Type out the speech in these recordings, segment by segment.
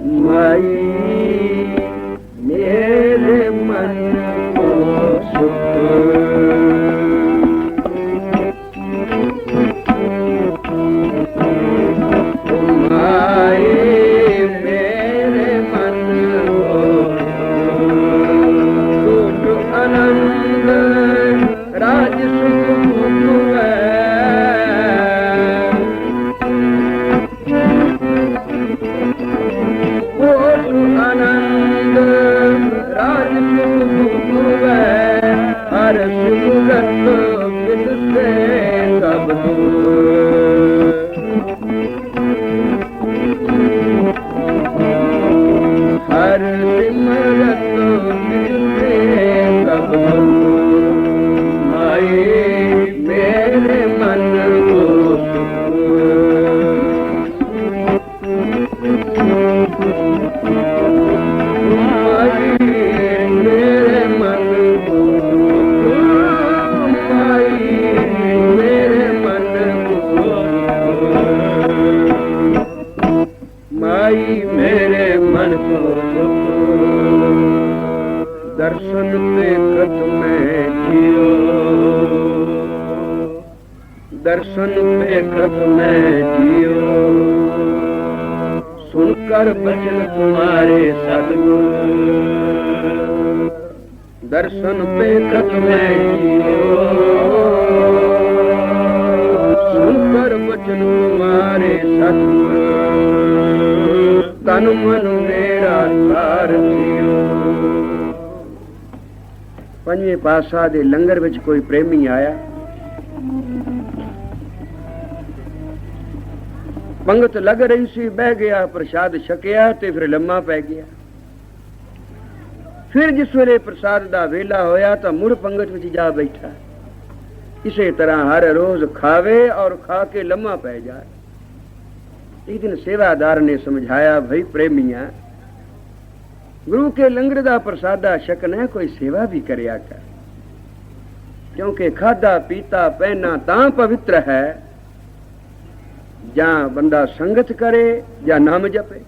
माई मेरे मन को सुख माई मेरे मन को सुख आनंद राज सुख आनंद राज सुख हर सूरत बिसरे सब हर सिमरत बिसरे सब माई मेरे मन को दर्शन देखत मैं जियो दर्शन देखत मैं जियो सुनकर बचन तुम्हारे सदगुरु दर्शन देखत मैं जियो सुनकर बचन तुम्हारे सदगुरु तन मन मेरा सार जियो। पंजवें पातशाह दे लंगर विच कोई प्रेमी आया पंगत लग रही सी बह गया प्रसाद छकिया ते फिर लम्मा पै गया। फिर जिस वेले प्रसाद दा वेला होया तो मुड़ पंगत विच जा बैठा। इसे तरह हर रोज खावे और खा के लम्मा पै जाए। एक दिन सेवादार ने समझाया भाई प्रेमिया गुरु के लंगर दा प्रसादा छकना कोई सेवा भी करया कर क्योंकि खादा पीता पहना तां पवित्र है जां बंदा संगत करे या नाम जपे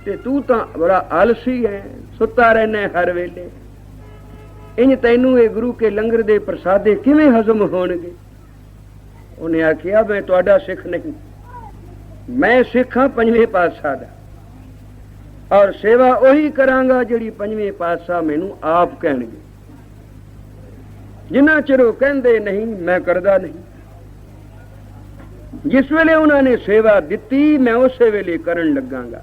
ते तू तां बड़ा आलसी है सुता रहना हर वेले इंज तैनू ये गुरु के लंगर दे प्रसादे किवें हजम होणगे। उन्हें आखिया मैं तुहाडा सिख नहीं मैं सिख हां पंजवें पातशाह दा और सेवा ओही करांगा जिहड़ी पंजवें पातशाह मैनू आप कहणगे। जिन्ना चिर वो कहंदे नहीं मैं करदा नहीं। जिस वेले उन्होंने सेवा दिती मैं उसे वेले करन लगांगा।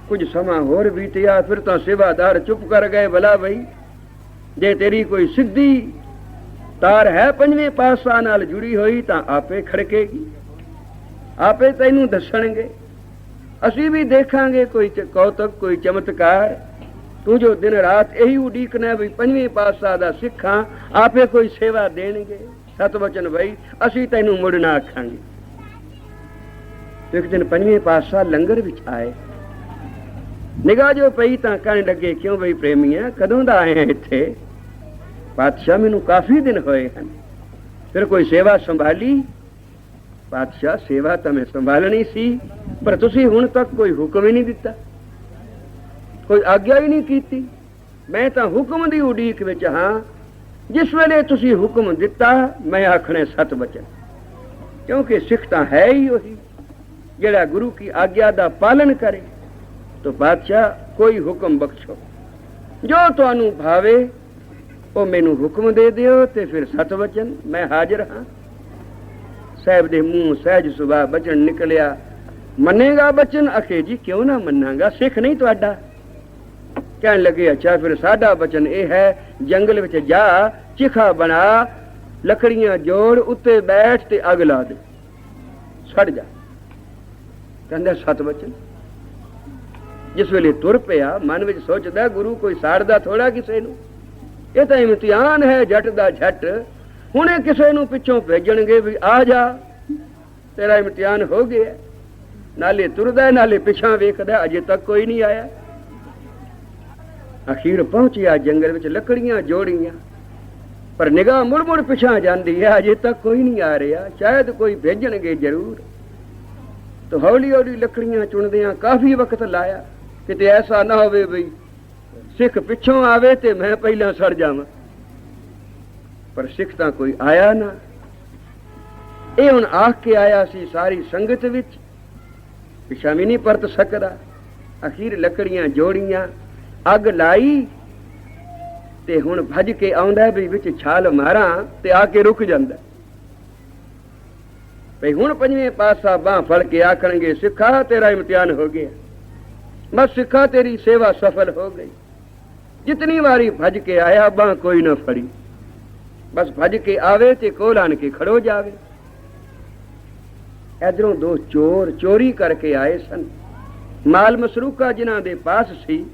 कुछ समा होर बीतिया फिर तो सेवादार चुप कर गए भला भाई जे तेरी कोई सिद्धी तार है पंजवें पातशाह नाल जुड़ी हुई तां आपे खड़केगी आपे तैनू दसणगे असी भी देखांगे कोई कौतक कोई चमत्कार। तू जो दिन रात यही उडीकना भी पंजवें पातशाह दा सिखा आपे कोई सेवा देणगे सत वचन भाई असी तैनू मुड़ना आखांगे। एक दिन पंजवें पातशाह लंगर विच आए निगाह जो पई तां कहण लगे क्यों भाई प्रेमिया कदों दा आए हैं इत्थे। पातशाह मैनू काफी दिन होए हन फिर कोई सेवा संभाली। पातशाह सेवा तो मैं संभालनी सी पर तुसी हुण तक कोई हुक्म ही नहीं दिता कोई आज्ञा ही नहीं कीती। मैं तो हुक्म दी उडीक विच हां जिस वेले तुसी हुक्म दिता मैं आखने सत वचन क्योंकि सिख तां है ही वही जेड़ा गुरु की आज्ञा दा पालन करे। तो पातशाह कोई हुक्म बख्शो जो तुहानू भावे वो मैनू हुक्म दे दियो ते फिर सत वचन मैं हाजिर हां। साहब दे मुंह सहज सुभा बचन निकलिया मनेगा बचन आखे जी क्यों ना मनांगा सिख नहीं तुहाडा। कहने लगे अच्छा फिर साडा बचन ये है जंगल विच जा चिखा बना लकड़ियां जोड़ उत्ते बैठ ते अग ला दे सड़ जा। कहंदा सत वचन। जिस वेले तुर पिया मन विच सोचदा गुरु कोई साड़दा थोड़ा किसे नू ये तो इम्तिहान है जट दा झट हुणे किसे नू पिछों भेजणगे भी आ जा तेरा इम्तिहान हो गया। नाले तुरदा नाले पिछा वेखदा अजे तक कोई नहीं आया। अखीर पहुंचिया जंगल विच लकड़ियां जोड़ियां पर निगाह मुड़ मुड़ पिछा जांदी है अजे तक कोई नहीं आ रहा शायद कोई भेजणगे जरूर। तो हौली हौली लकड़ियां चुनदियां काफी वक्त लाया, किते ऐसा ना होवे बई सिख पिछों आवे ते मैं पहला सड़ जावां। पर सिख तां कोई आया ना। ਇਹ ਹੁਣ ਆਖ ਕੇ ਆਇਆ ਸੀ ਸਾਰੀ ਸੰਗਤ ਵਿੱਚ, ਪਿਛਾ ਵੀ ਨਹੀਂ ਪਰਤ ਸਕਦਾ। ਅਖੀਰ ਲੱਕੜੀਆਂ ਜੋੜੀਆਂ, ਅੱਗ ਲਾਈ ਤੇ ਹੁਣ ਭੱਜ ਕੇ ਆਉਂਦਾ ਵੀ ਵਿੱਚ ਛਾਲ ਮਾਰਾਂ ਤੇ ਆ ਕੇ ਰੁਕ ਜਾਂਦਾ। ਭਈ ਹੁਣ ਪੰਜਵੇਂ ਪਾਸਾ ਬਾਂਹ ਫੜ ਕੇ ਆਖਣਗੇ ਸਿੱਖਾ ਤੇਰਾ ਇਮਤਿਹਾਨ ਹੋ ਗਿਆ, ਬਸ ਸਿੱਖਾ ਤੇਰੀ ਸੇਵਾ ਸਫਲ ਹੋ ਗਈ। ਜਿਤਨੀ ਵਾਰੀ ਭੱਜ ਕੇ ਆਇਆ ਬਾਂਹ ਕੋਈ ਨਾ ਫੜੀ, ਬਸ ਭੱਜ ਕੇ ਆਵੇ ਤੇ ਕੋਲ ਆਣ ਕੇ ਖੜੋ ਜਾਵੇ। ਇਧਰੋਂ ਦੋ ਚੋਰ ਚੋਰੀ ਕਰਕੇ ਆਏ ਸਨ, ਮਾਲ ਮਸਰੂਕਾ ਜਿਨ੍ਹਾਂ ਦੇ ਪਾਸ ਸੀ।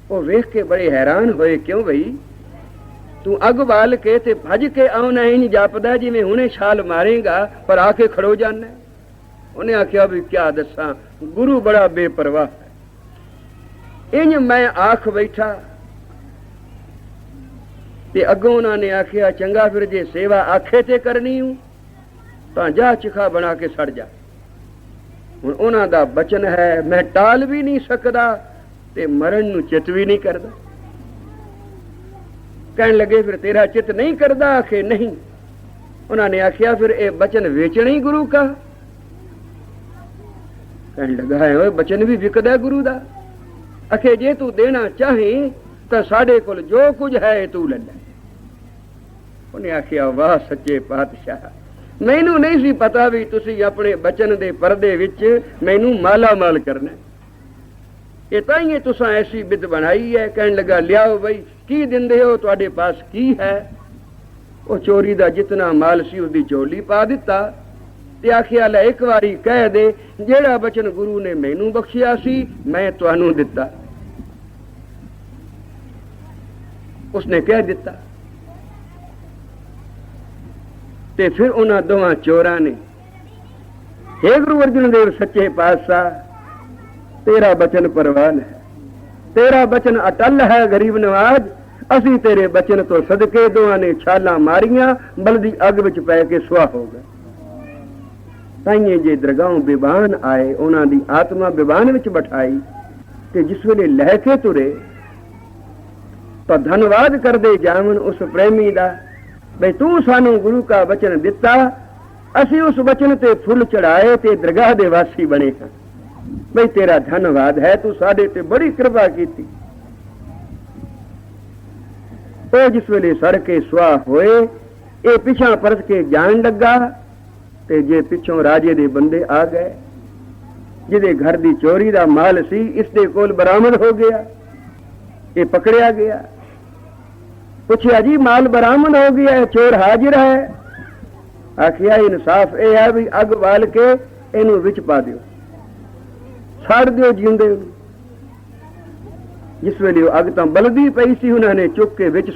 ਉਹ ਵੇਖ ਕੇ ਬੜੇ ਹੈਰਾਨ ਹੋਏ, ਕਿਉਂ ਬਈ ਤੂੰ ਅੱਗ ਬਾਲ ਕੇ ਤੇ ਭੱਜ ਕੇ ਆਉਣਾ ਇੰਜ ਜਾਪਦਾ ਜਿਵੇਂ ਹੁਣੇ ਛਾਲ ਮਾਰੇਗਾ ਪਰ ਆ ਕੇ ਖੜੋ ਜਾਣਾ। ਉਹਨੇ ਆਖਿਆ ਵੀ ਕਿਆ ਦੱਸਾਂ, ਗੁਰੂ ਬੜਾ ਬੇਪਰਵਾਹ ਹੈ। ਇੰਜ ਮੈਂ ਆਖ ਬੈਠਾ ਤੇ ਅੱਗੋਂ ਉਹਨਾਂ ਨੇ ਆਖਿਆ ਚੰਗਾ ਫਿਰ ਜੇ ਸੇਵਾ ਆਖੇ ਤੇ ਕਰਨੀ ਹੂੰ ਤਾਂ ਜਾ ਚਿਖਾ ਬਣਾ ਕੇ ਸੜ ਜਾ। ਹੁਣ ਉਹਨਾਂ ਦਾ ਬਚਨ ਹੈ, ਮੈਂ ਟਾਲ ਵੀ ਨਹੀਂ ਸਕਦਾ ਤੇ ਮਰਨ ਨੂੰ ਚਿੱਤ ਵੀ ਨਹੀਂ ਕਰਦਾ। ਕਹਿਣ ਲੱਗੇ ਫਿਰ ਤੇਰਾ ਚਿੱਤ ਨਹੀਂ ਕਰਦਾ? ਆਖੇ ਨਹੀਂ। ਉਹਨਾਂ ਨੇ ਆਖਿਆ ਫਿਰ ਇਹ ਬਚਨ ਵੇਚਣਾ ਹੀ ਗੁਰੂ ਕਾ? ਕਹਿਣ ਲੱਗਾ ਹੈ ਓਏ ਬਚਨ ਵੀ ਵਿਕਦਾ ਗੁਰੂ ਦਾ। ਆਖੇ ਜੇ ਤੂੰ ਦੇਣਾ ਚਾਹੇ ਤਾਂ ਸਾਡੇ ਕੋਲ ਜੋ ਕੁਝ ਹੈ ਤੂੰ ਲੈ ਲੈ। ਉਹਨੇ ਆਖਿਆ ਵਾਹ ਸੱਚੇ ਪਾਤਸ਼ਾਹ, ਮੈਨੂੰ ਨਹੀਂ ਸੀ ਪਤਾ ਵੀ ਤੁਸੀਂ ਆਪਣੇ ਬਚਨ ਦੇ ਪਰਦੇ ਵਿੱਚ ਮੈਨੂੰ ਮਾਲਾ ਮਾਲ ਕਰਨਾ। ਇਹ ਤਾਂ ਹੀ ਤੁਸੀਂ ਐਸੀ ਬਿਦ ਬਣਾਈ ਹੈ। ਕਹਿਣ ਲੱਗਾ ਲਿਆਓ ਬਈ ਕੀ ਦਿੰਦੇ ਹੋ, ਤੁਹਾਡੇ ਪਾਸ ਕੀ ਹੈ? ਉਹ ਚੋਰੀ ਦਾ ਜਿਤਨਾ ਮਾਲ ਸੀ ਉਹਦੀ ਝੋਲੀ ਪਾ ਦਿੱਤਾ ਤੇ ਆਖਿਆ ਲੈ ਇੱਕ ਵਾਰੀ ਕਹਿ ਦੇ ਜਿਹੜਾ ਬਚਨ ਗੁਰੂ ਨੇ ਮੈਨੂੰ ਬਖਸ਼ਿਆ ਸੀ ਮੈਂ ਤੁਹਾਨੂੰ ਦਿੱਤਾ। ਉਸਨੇ ਕਹਿ ਦਿੱਤਾ ਤੇ ਫਿਰ ਉਹਨਾਂ ਦੋਵਾਂ ਚੋਰਾਂ ਨੇ, ਹੇ ਗੁਰੂ ਅਰਜਨ ਦੇਵ ਸੱਚੇ ਪਾਤਸ਼ਾਹ ਤੇਰਾ ਬਚਨ ਪ੍ਰਵਾਨ ਹੈ, ਤੇਰਾ ਬਚਨ ਅਟਲ ਹੈ ਗਰੀਬ ਨਵਾਜ। ਅਸੀਂ ਤੇਰੇ ਬਚਨ ਤੋਂ ਸਦਕੇ ਦੋਵਾਂ ਨੇ ਛਾਲਾਂ ਮਾਰੀਆਂ, ਬਲਦੀ ਅੱਗ ਵਿੱਚ ਪੈ ਕੇ ਸੁਆਹ ਹੋ ਗਏ। ਤਾਈਏ ਜੇ ਦਰਗਾਹੋਂ ਬਿਬਾਨ ਆਏ, ਉਹਨਾਂ ਦੀ ਆਤਮਾ ਬਿਬਾਨ ਵਿੱਚ ਬਿਠਾਈ ਤੇ ਜਿਸ ਵੇਲੇ ਲੈ ਕੇ ਤੁਰੇ ਤਾਂ ਧੰਨਵਾਦ ਕਰਦੇ ਜਾਵਨ ਉਸ ਪ੍ਰੇਮੀ ਦਾ ਬਈ ਤੂੰ ਸਾਨੂੰ ਗੁਰੂ ਕਾ ਬਚਨ ਦਿੱਤਾ, ਅਸੀਂ ਉਸ ਬਚਨ ਤੇ ਫੁੱਲ ਚੜਾਏ ਤੇ ਦਰਗਾਹ ਦੇ ਵਾਸੀ ਬਣੇ ਹਾਂ। ਬਈ ਤੇਰਾ ਧੰਨਵਾਦ ਹੈ, ਤੂੰ ਸਾਡੇ ਤੇ ਬੜੀ ਕਿਰਪਾ ਕੀਤੀ। ਉਹ ਜਿਸ ਵੇਲੇ ਸੜ ਕੇ ਸੁਆਹ ਹੋਏ, ਇਹ ਪਿਛਾਂ ਪਰਤ ਕੇ ਜਾਣ ਲੱਗਾ ਤੇ ਜੇ ਪਿੱਛੋਂ ਰਾਜੇ ਦੇ ਬੰਦੇ ਆ ਗਏ, ਜਿਹਦੇ ਘਰ ਦੀ ਚੋਰੀ ਦਾ ਮਾਲ ਸੀ ਇਸ ਦੇ ਕੋਲ ਬਰਾਮਦ ਹੋ ਗਿਆ। ਇਹ ਪਕੜਿਆ ਗਿਆ, ਪੁੱਛਿਆ ਜੀ ਮਾਲ ਬਰਾਮਦ ਹੋ ਗਿਆ ਹੈ, ਚੋਰ ਹਾਜ਼ਰ ਹੈ? ਆਖਿਆ ਇਨਸਾਫ ਇਹ ਹੈ ਵੀ ਅੱਗ ਬਾਲ ਕੇ ਇਹਨੂੰ ਵਿੱਚ ਪਾ ਦਿਓ, ਛੱਡ ਦਿਓ ਜਿਉਂਦੇ। ਜਿਸ ਵੇਲੇ ਉਹ ਅੱਗ ਤਾਂ ਬਲਦੀ ਪਈ ਸੀ, ਉਹਨਾਂ ਨੇ ਚੁੱਕ ਕੇ ਵਿੱਚ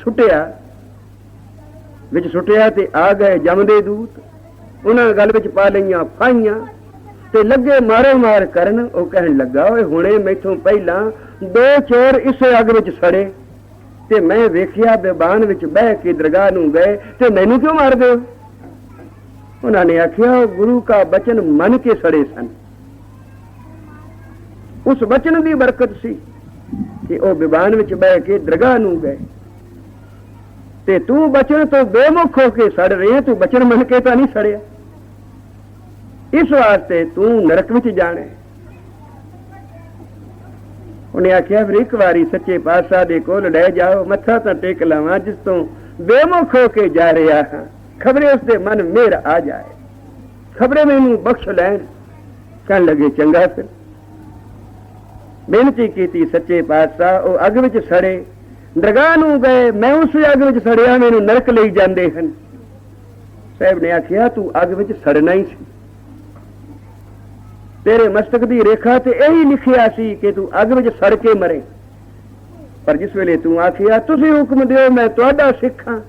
ਸੁੱਟਿਆ ਤੇ ਆ ਗਏ ਜਮਦੇ ਦੂਤ। ਉਹਨਾਂ ਗਲ ਵਿੱਚ ਪਾ ਲਈਆਂ ਫਾਈਆਂ ਤੇ ਲੱਗੇ ਮਾਰੋ ਮਾਰ ਕਰਨ। ਉਹ ਕਹਿਣ ਲੱਗਾ ਓਏ ਹੁਣੇ ਮੈਥੋਂ ਪਹਿਲਾਂ ਦੋ ਚੋਰ ਇਸੇ ਅੱਗ ਵਿੱਚ ਸੜੇ ਤੇ ਮੈਂ ਵੇਖਿਆ ਬਿਬਾਨ ਵਿੱਚ ਬਹਿ ਕੇ ਦਰਗਾਹ ਨੂੰ ਗਏ ਤੇ ਮੈਨੂੰ ਕਿਉਂ ਮਾਰਦੇ ਹੋ? ਉਹਨਾਂ ਨੇ ਆਖਿਆ ਗੁਰੂ ਕਾ ਬਚਨ ਮੰਨ ਕੇ ਸੜੇ ਸਨ। ਉਸ ਬਚਨ ਦੀ ਬਰਕਤ ਸੀ ਕਿ ਉਹ ਬਿਬਾਨ ਵਿੱਚ ਬਹਿ ਕੇ ਦਰਗਾਹ ਨੂੰ ਗਏ ਤੇ ਤੂੰ ਬਚਨ ਤੋਂ ਬੇਮੁਖ ਹੋ ਕੇ ਸੜ ਰਹੇ, ਤੂੰ ਬਚਨ ਮੰਨ ਕੇ ਤਾਂ ਨਹੀਂ ਸੜਿਆ। ਇਸ ਵਾਸਤੇ ਤੂੰ ਨਰਕ ਵਿੱਚ ਜਾਣਾ। ਉਹਨੇ ਆਖਿਆ ਫਿਰ ਇੱਕ ਵਾਰੀ ਸੱਚੇ ਪਾਤਸ਼ਾਹ ਦੇ ਕੋਲ ਲੈ ਜਾਓ, ਮੱਥਾ ਤਾਂ ਟੇਕ ਲਵਾਂ, ਜਿਸ ਤੋਂ ਬੇਮੁਖ ਹੋ ਕੇ ਜਾ ਰਿਹਾ ਹਾਂ, ਖਬਰੇ ਉਸ ਦੇ ਮਨ ਮੇਰ ਆ ਜਾਏ, ਖਬਰੇ ਮੈਨੂੰ ਬਖਸ਼ ਲੈਣ। ਕਹਿਣ ਲੱਗੇ ਚੰਗਾ। ਫਿਰ ਬੇਨਤੀ ਕੀਤੀ ਸੱਚੇ ਪਾਤਸ਼ਾਹ, ਉਹ ਅੱਗ ਵਿੱਚ ਸੜੇ, ਦਰਗਾਹ ਨੂੰ ਗਏ, ਮੈਂ ਉਸ ਅੱਗ ਵਿੱਚ ਸੜਿਆ, ਮੈਨੂੰ ਨਰਕ ਲਈ ਜਾਂਦੇ ਹਨ। ਸਾਹਿਬ ਨੇ ਆਖਿਆ ਤੂੰ ਅੱਗ ਵਿੱਚ ਸੜਨਾ ਹੀ ਸੀ, ਤੇਰੇ ਮਸਤਕ ਦੀ ਰੇਖਾ ਤੇ ਇਹੀ ਲਿਖਿਆ ਸੀ ਕਿ ਤੂੰ ਅੱਗ ਵਿੱਚ ਸੜ ਕੇ ਮਰੇ। ਪਰ ਜਿਸ ਵੇਲੇ ਤੂੰ ਆਖਿਆ ਤੁਸੀਂ ਹੁਕਮ ਦਿਓ ਮੈਂ ਤੁਹਾਡਾ ਸਿੱਖ ਹਾਂ,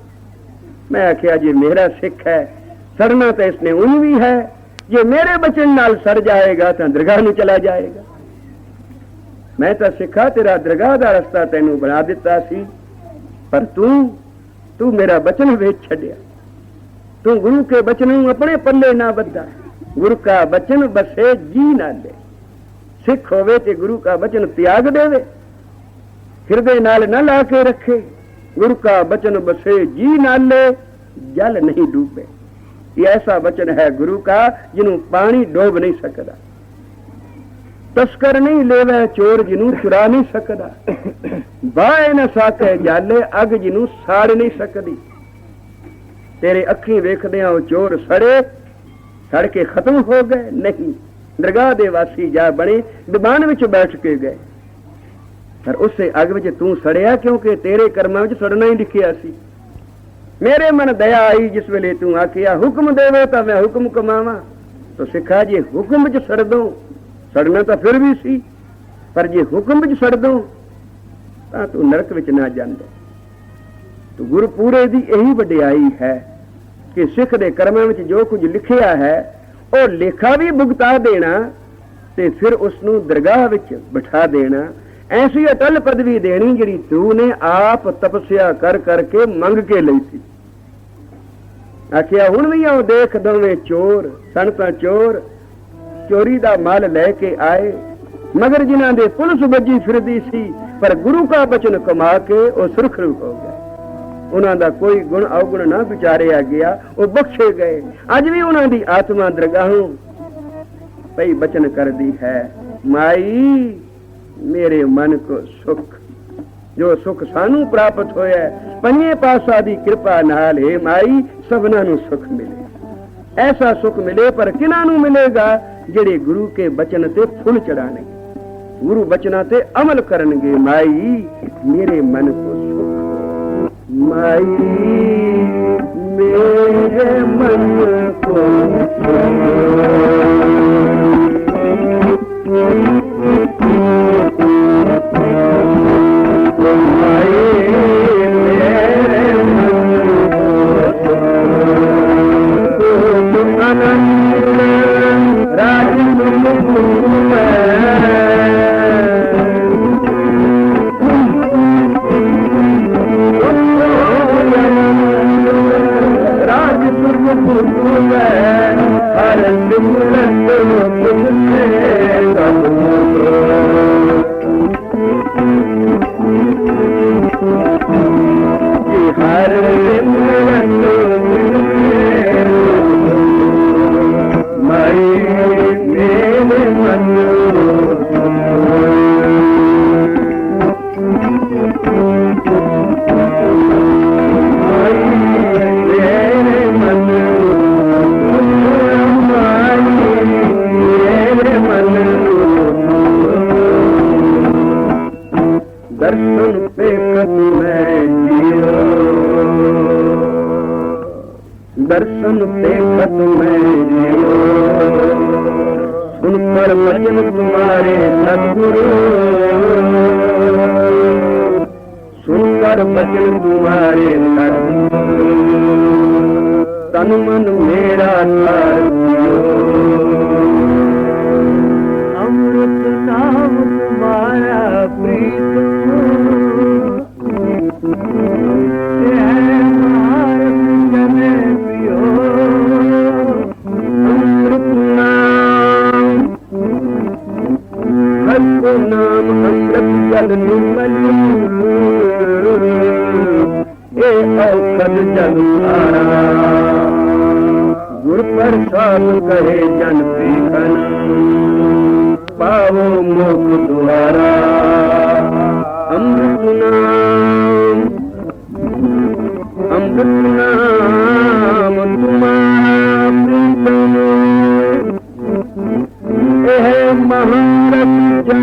ਮੈਂ ਆਖਿਆ ਜੇ ਮੇਰਾ ਸਿੱਖ ਹੈ ਸੜਨਾ ਤਾਂ ਇਸਨੇ ਉਂਝ ਵੀ ਹੈ, ਜੇ ਮੇਰੇ ਬਚਨ ਨਾਲ ਸੜ ਜਾਏਗਾ ਤਾਂ ਦਰਗਾਹ ਨੂੰ ਚਲਾ ਜਾਏਗਾ। ਮੈਂ ਤਾਂ ਸਿੱਖਾ ਤੇਰਾ ਦਰਗਾਹ ਦਾ ਰਸਤਾ ਤੈਨੂੰ ਬਣਾ ਦਿੱਤਾ ਸੀ, ਪਰ ਤੂੰ ਮੇਰਾ ਬਚਨ ਵੇਚ ਛੱਡਿਆ, ਤੂੰ ਗੁਰੂ ਕੇ ਬਚਨ ਨੂੰ ਆਪਣੇ ਪੱਲੇ ਨਾ ਬੱਧਾ। गुरु का बचन बसे जी नाले। सिख होवे ते गुरु का बचन त्याग देवे, हृदय नाल न ला के रखे। गुरु का बचन बसे जी नाले, जल नहीं डूबे। ये ऐसा वचन है गुरु का जिन्हों पानी डोब नहीं सकता। तस्कर नहीं लेवे चोर जिन्हों चुरा नहीं सकता। बाए न साके जाले अग जिन्हों साड़ नहीं सकती। तेरे अखी वेखदे वो चोर सड़े, सड़ के खत्म हो गए नहीं, दरगाह दे वासी जा बने, दीवान विच बैठ के गए। पर उससे अग विच तू सड़िया क्योंकि तेरे कर्मां विच सड़ना ही लिखिया सी। मेरे मन दया आई जिस वेले तू आखिया हुक्म देवे तो मैं हुक्म कमावा। तो सिखा जे हुक्म विच सड़ दो, सड़ना तो फिर भी सी, पर जे हुक्म विच सड़ दो तां तू नरक विच ना जांदा। तो गुरपुरे दी यही वडियाई है कि सिख दे कर्मां विच जो कुछ लिखिया है वो लेखा भी भुगता देना ते फिर उसनू दरगाह विच बिठा देना। ऐसी अटल पदवी देनी जिहड़ी तू ने आप तपस्या कर करके मंग के लई सी। आखिया हुण भी आओ देख दोवें चोर सन तां चोर चोरी दा माल लैके आए, मगर जिन्हां दे पुलिस बजी फिरदी सी पर गुरु का बचन कमा के वो सुरखरू हो गए। उन्हां दा कोई गुण अवगुण ना विचारिया गया, वो बख्शे गए। अज भी उन्हां दी आत्मा दरगाहों पई बचन करदी है, माई मेरे मन को सुख, जो सुख सानू प्राप्त होया पंजे पासा दी कृपा नाल हे माई सबना नू सुख मिले। ऐसा सुख मिले पर किना नू मिलेगा जेड़े गुरु के बचन ते फुल चढ़ाने, गुरु बचना ते अमल करनगे। माई मेरे मन को सुख, माई मेरे मन को दर्शन पे खत में जियो, सुनकर भजन तुम्हारे सतगुरु, सुनकर भजन तुम्हारे सतगुरु, तन मन मेरा तार दियो। अमृत नाम तुम्हारा प्रीत नाम अमृत जल निर्मल, ये औषध जल सारा, गुर प्रसाद कहे जन पीखन, पावो मोख द्वारा। अमृत नाम तुम्हारा प्रीतम, यह महारथ जन